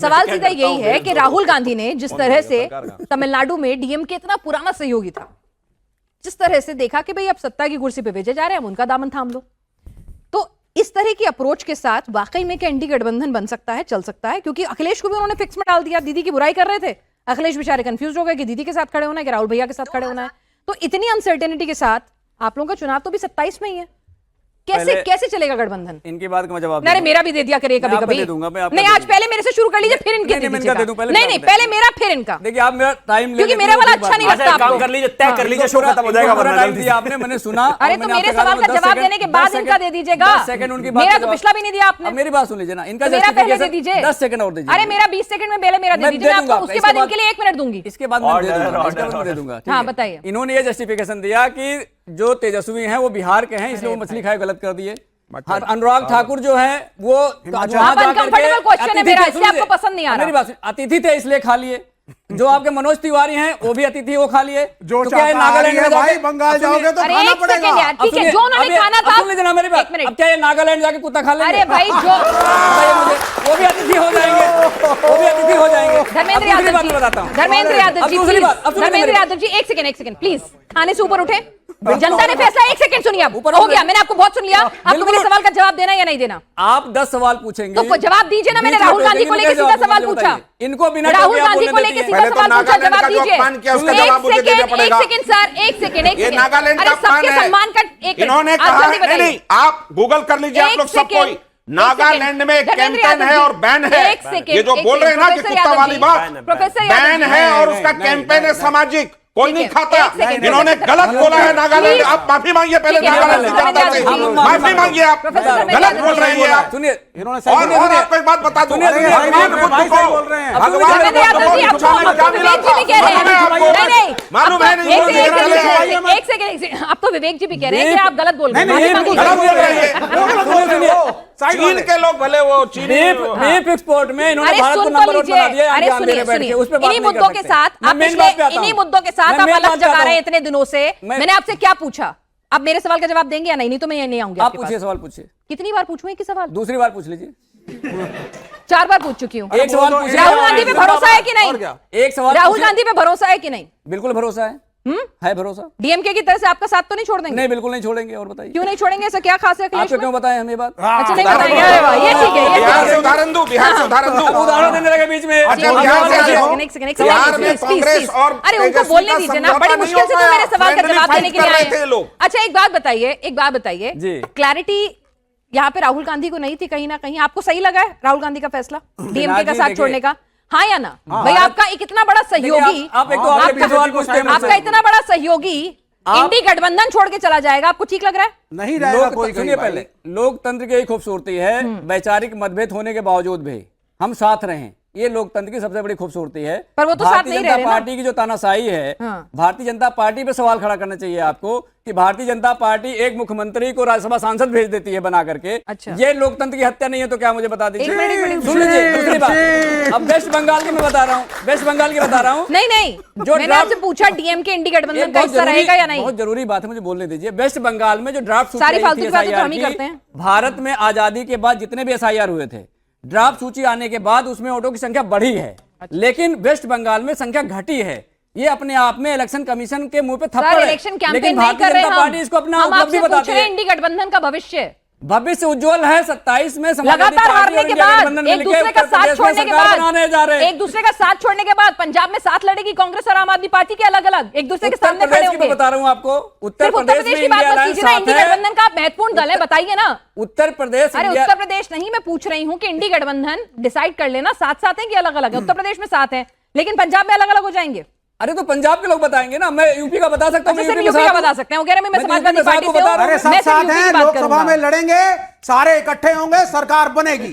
सवाल सीधा यही है कि राहुल गांधी ने जिस तरह से तमिलनाडु में डीएमके इतना पुराना सहयोगी था, जिस तरह से देखा कि भाई अब सत्ता की कुर्सी पे भेजे जा रहे हैं, हम उनका दामन थाम लो, तो इस तरह की अप्रोच के साथ वाकई में क्या इंडी गठबंधन बन सकता है, चल सकता है? क्योंकि अखिलेश को भी उन्होंने फिक्स में डाल दिया, दीदी की बुराई कर रहे थे, अखिलेश बेचारे कंफ्यूज हो गए कि दीदी के साथ खड़े होना है कि राहुल भैया के साथ खड़े होना है। तो इतनी अनसर्टेनिटी के साथ आप लोगों का चुनाव तो भी 27 में ही है, कैसे चलेगा गठबंधन? इनकी बात का मैं जवाब नहीं, मेरा भी दे दिया करिए कभी कभी। नहीं, आज पहले मेरे से शुरू कर लीजिए, फिर इनके दीजिएगा। नहीं, पहले मेरा फिर इनका। देखिए आप मेरा टाइम, क्योंकि मेरा वाला अच्छा नहीं लगता आपको। कर लीजिए, तय कर लीजिए, शो खत्म हो जाएगा। टाइम दिया आपने, मैंने सुना। अरे तो मेरे सवाल का जवाब देने के बाद इनका दे दीजिएगा। मेरा तो पिछला भी नहीं दिया आपने। मेरी बात सुन लीजिए ना, इनका मेरा पहले दे दीजिए, 10 सेकंड और दीजिए। अरे मेरा 20 सेकंड में पहले मेरा दे दीजिए, मैं आपको उसके बाद इनके लिए 1 मिनट दूंगी। इसके बाद मैं दे दूंगा। हाँ बताइए। इन्होंने ये जस्टिफिकेशन दिया कि जो तेजस्वी हैं वो बिहार के हैं, इसलिए वो मछली खाए गलत कर दिए। अनुराग ठाकुर जो है वो अनकंफर्टेबल क्वेश्चन है मेरा, इसलिए आपको पसंद नहीं आ रहा। मेरी बात, अतिथि थे इसलिए खा लिए। जो आपके मनोज तिवारी हैं वो भी अतिथि, वो खा लिए। जो नागालैंड में भाई बंगाल जाओगे तो खाना पड़ेगा। ठीक है, जो उन्होंने खाना था। मेरी बात, अब क्या ये नागालैंड जाके कुत्ता खा लेंगे? अरे भाई जो वो भी अतिथि हो जाएंगे, वो भी अतिथि हो जाएंगे। धर्मेंद्र यादव जी, बताता हूँ। धर्मेंद्र यादव जी, धर्मेंद्र यादव जी, एक सेकंड प्लीज, खाने से ऊपर उठे। जनता ने फैसला, 1 सेकंड सुनिए, अब हो गया, मैंने आपको बहुत सुन लिया। आपको मेरे सवाल का जवाब देना या नहीं देना? आप 10 सवाल पूछेंगे तो जवाब दीजिए ना। मैंने राहुल गांधी को लेकर सीधा सवाल पूछा, इनको बिना राहुल गांधी को लेकर सीधा सवाल पूछा, जवाब दीजिए। 1 सेकंड सर, 1 सेकंड। अरे सबके सम्मान का एक इन्होंने कहा नहीं, आप गूगल कर लीजिए, आप लोग सब कोई। नागालैंड में कैंपेन है और बैन है। ये जो बोल रहे हैं ना कि कुत्ता वाली बात, बैन है और उसका कैंपेन है सामाजिक, कोई नहीं खाता। इन्होंने गलत बोला है नागालैंड। आप माफी मांगिए पहले नागालैंड की जनता से, माफी मांगिए। आप गलत बोल रहे हैं। आप सुनिए, और आपको एक बात बता दूं, भगवान मालूम है नहीं। 1 सेकंड, आप तो विवेक जी भी कह रहे हैं कि आप गलत बोल रहे हैं। चीन के लोग भले वो बीफ एक्सपोर्ट में इन्होंने भारत को नंबर 1 बना दिया। अरे सुनिए, इन्हीं मुद्दों के साथ आप इन्हीं मुद्दों के साथ आप अलग जगा रहे हैं इतने दिनों से। मैंने आपसे क्या पूछा? आप मेरे सवाल का जवाब देंगे या नहीं? नहीं तो मैं नहीं आऊंगी। आप पूछिए, सवाल पूछिए। कितनी बार पूछूं एक ही सवाल? दूसरी बार पूछ लीजिए। 4 बार पूछ चुकी हूँ। एक सवाल पूछिए। राहुल गांधी पे भरोसा है कि नहीं? एक सवाल, राहुल गांधी पे भरोसा है कि नहीं? बिल्कुल भरोसा है। है भरोसा। डीएमके की तरफ से आपका साथ तो नहीं छोड़ देंगे? नहीं, बिल्कुल नहीं छोड़ेंगे। और बताइए क्यों नहीं छोड़ेंगे? ऐसा क्या खास है अखिलेश में? क्यों बताएं हमें बात? अच्छा नहीं बताएंगे। ये ठीक है, बिहार से उदाहरण दूं, बिहार से उदाहरण दूं। उदाहरण देने लगे बीच में। अरे उनको बोलने दीजिए ना, बड़ी मुश्किल से तो मेरे सवाल का जवाब देने के लिए आए हैं। अच्छा एक बात बताइए, क्लैरिटी यहाँ पे राहुल गांधी को नहीं थी कहीं ना कहीं? आपको सही लगा है राहुल गांधी का फैसला डीएमके का साथ छोड़ने का? हाँ या ना? भाई आपका एक इतना बड़ा सहयोगी, आपका इतना बड़ा सहयोगी इंडी गठबंधन छोड़ के चला जाएगा, आपको ठीक लग रहा है? नहीं रहेगा कोई। सुनिए, पहले लोकतंत्र की यही खूबसूरती है, वैचारिक मतभेद होने के बावजूद भी हम साथ रहें। ये लोकतंत्र की सबसे बड़ी खूबसूरती है। पर वो तो साथ नहीं रह रहे ना। भारतीय जनता पार्टी की जो तानाशाही है, भारतीय जनता पार्टी पे सवाल खड़ा करना चाहिए आपको कि भारतीय जनता पार्टी एक मुख्यमंत्री को राज्यसभा सांसद भेज देती है बना करके। अच्छा। ये लोकतंत्र की हत्या नहीं है तो क्या? मुझे बता दीजिए। सुन नहीं लीजिए दूसरी बात। अब वेस्ट बंगाल की मैं बता रहा हूँ, नहीं जो मैंने आपसे पूछा डीएमके इंडी गठबंधन का हिस्सा रहेगा या नहीं? बहुत जरूरी बात है, मुझे बोलने दीजिए। वेस्ट बंगाल में जो ड्राफ्ट सारी फालतू की बातें तो हम ही करते हैं। भारत में आजादी के बाद जितने भी एसआईआर हुए थे, ड्राफ्ट सूची आने के बाद उसमें वोटों की संख्या बढ़ी है। लेकिन वेस्ट बंगाल में संख्या घटी है। ये अपने आप में इलेक्शन कमीशन के मुंह पे थप्पड़ है। इलेक्शन कैंपेन नहीं कर रहे हैं, पार्टी इसको अपना उपलब्धि बताती है। इंडी गठबंधन का भविष्य उज्जवल है। 27 में लगातार हारने के बाद, एक दूसरे का साथ छोड़ने के बाद, एक दूसरे का साथ छोड़ने के बाद पंजाब में साथ लड़ेगी कांग्रेस और आम आदमी पार्टी के अलग अलग, एक दूसरे के सामने खड़े होंगे। बता रहा हूं आपको, उत्तर प्रदेश की बात मत कीजिए ना। इंडी गठबंधन का महत्वपूर्ण दल है, बताइए ना। उत्तर प्रदेश, अरे उत्तर प्रदेश नहीं, मैं पूछ रही हूँ कि इंडी गठबंधन डिसाइड कर लेना, साथ साथ है कि अलग अलग है? उत्तर प्रदेश में साथ है लेकिन पंजाब में अलग अलग हो जाएंगे। अरे तो पंजाब के लोग बताएंगे ना, मैं यूपी का बता सकता हूं। यूपी का बता सकते हैं, वो कह रहे हैं मैं समाजवादी पार्टी से हूं। अरे सब साथ हैं, लोकसभा में लड़ेंगे, सारे इकट्ठे होंगे, सरकार बनेगी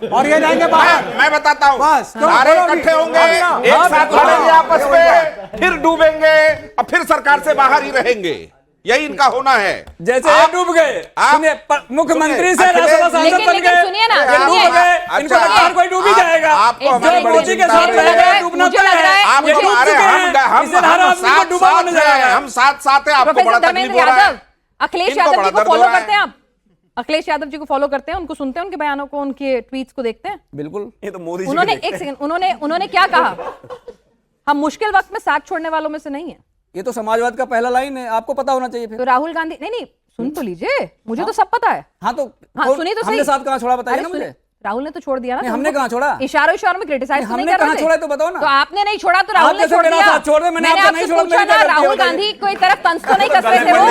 और ये जाएंगे बाहर। मैं बताता हूं, बस सारे इकट्ठे होंगे, एक साथ लड़ेंगे आपस में, फिर डूबेंगे और फिर सरकार से बाहर ही रहेंगे। यही इनका होना है। जैसे आप डूब गए, मुख्यमंत्री से राज्यसभा सांसद बन गए, सुनिए ना, इनको लगता है कोई डूब ही जाएगा। आपको हमारी बड़ी मोदी के साथ रहेगा, डूबना तय है। आप हमारे हम साथ साथ है, आपको बड़ा तकलीफ हो रहा है। अखिलेश यादव जी को फॉलो करते हैं आप? अखिलेश यादव जी को फॉलो करते हैं, उनको सुनते हैं, उनके बयानों को, उनके ट्वीट्स को देखते हैं। बिल्कुल। ये तो मोदी जी उन्होंने के एक सेकंड, उन्होंने क्या कहा? हम मुश्किल वक्त में साथ छोड़ने वालों में से नहीं है। ये तो समाजवाद का पहला लाइन है, आपको पता होना चाहिए फिर। तो राहुल गांधी, नहीं सुन तो लीजिए, मुझे तो सब पता है। हाँ तो सुनिए तो सही। हमने साथ कहाँ छोड़ा बताइए ना अरे मुझे। राहुल ने तो छोड़ दिया ना। नहीं, हमने कहाँ छोड़ा? इशारों में क्रिटिसाइज तो नहीं कर रहे थे। हमने कहाँ छोड़ा तो बताओ ना। तो आपने नहीं छोड़ा तो राहुल ने छोड़ दिया। साथ छोड़ दे, मैंने आपको नहीं छोड़ा, पूछा ना, राहुल गांधी कोई तरफ तंज तो नहीं कस रहे थे वो?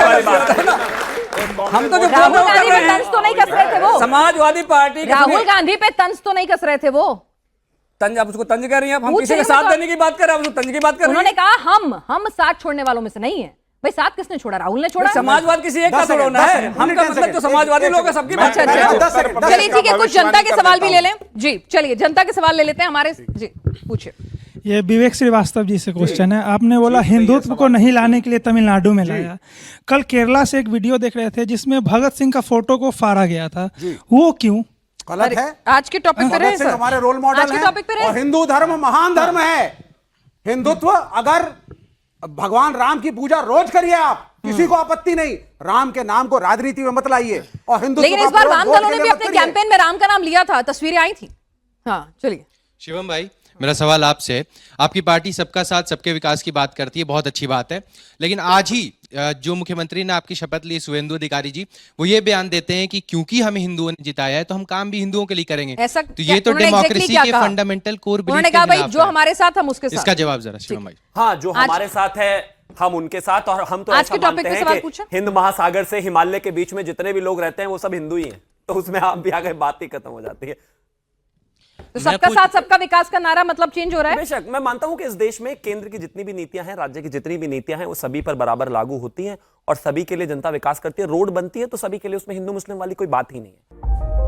हम तो जो राहुल गांधी पे तंज तो नहीं कस रहे थे वो? समाजवादी पार्टी राहुल गांधी पे तंज तो नहीं कस रहे थे वो? तंज, आप उसको तंज कर रही हैं, हम किसी के साथ देने की बात कर रहे हैं, तंज की बात कर रहे हैं। उन्होंने कहा हम साथ छोड़ने वालों में से नहीं है। भाई साथ किसने छोड़ा? राहुल ने छोड़ा। समाजवाद किसी एक का थोड़ा है, हम का मतलब जो समाजवादी लोग हैं सबकी बात कर रहे हैं। चलिए ठीक है, कुछ जनता के सवाल भी ले लें जी। चलिए जनता के सवाल ले लेते हैं हमारे। जी पूछिए। ये विवेक श्रीवास्तव जी से क्वेश्चन है। आपने बोला हिंदुत्व को नहीं लाने के लिए तमिलनाडु में लाया। कल केरला से एक वीडियो देख रहे थे जिसमें भगत सिंह का फोटो को फाड़ा गया था, वो क्यों? गलत है। आज के टॉपिक पे रहे सर, हमारे रोल मॉडल आज के टॉपिक पे हैं रहे। और हिंदू धर्म महान धर्म है। हिंदुत्व, अगर भगवान राम की पूजा रोज करिए आप, किसी को आपत्ति नहीं, राम के नाम को राजनीति में मत लाइए। और हिंदुत्व, लेकिन इस बार वाम दलों ने भी अपने कैंपेन में राम का नाम लिया था, तस्वीरें आई थी। हाँ चलिए। शिवम भाई, मेरा सवाल आपसे है। आपकी पार्टी सबका साथ सबके विकास की बात करती है, बहुत अच्छी बात है, लेकिन आज ही जो मुख्यमंत्री ने आपकी शपथ ली, शुभेंदु अधिकारी जी, वो ये बयान देते हैं कि क्योंकि हमें हिंदुओं ने जिताया है तो हम काम भी हिंदुओं के लिए करेंगे। ऐसा तो ये तो डेमोक्रेसी के फंडामेंटल कोर बिलीफ उन्होंने कहा भाई जो हमारे साथ हम उसके साथ। इसका जवाब जरा शिवम भाई। हाँ, जो हमारे साथ है हम उनके साथ, और हम तो आज ऐसा के टॉपिक मानते पे हैं सवाल कि पूछा? हिंद महासागर से हिमालय के बीच में जितने भी लोग रहते हैं वो सब हिंदू ही हैं, तो उसमें आप भी आगे बात ही खत्म हो जाती है। तो सबका साथ सबका विकास का नारा मतलब चेंज हो रहा है। बेशक मैं मानता हूं कि इस देश में केंद्र की जितनी भी नीतियां हैं, राज्य की जितनी भी नीतियां हैं, वो सभी पर बराबर लागू होती हैं और सभी के लिए जनता विकास करती है। रोड बनती है तो सभी के लिए, उसमें हिंदू मुस्लिम वाली कोई बात ही नहीं है।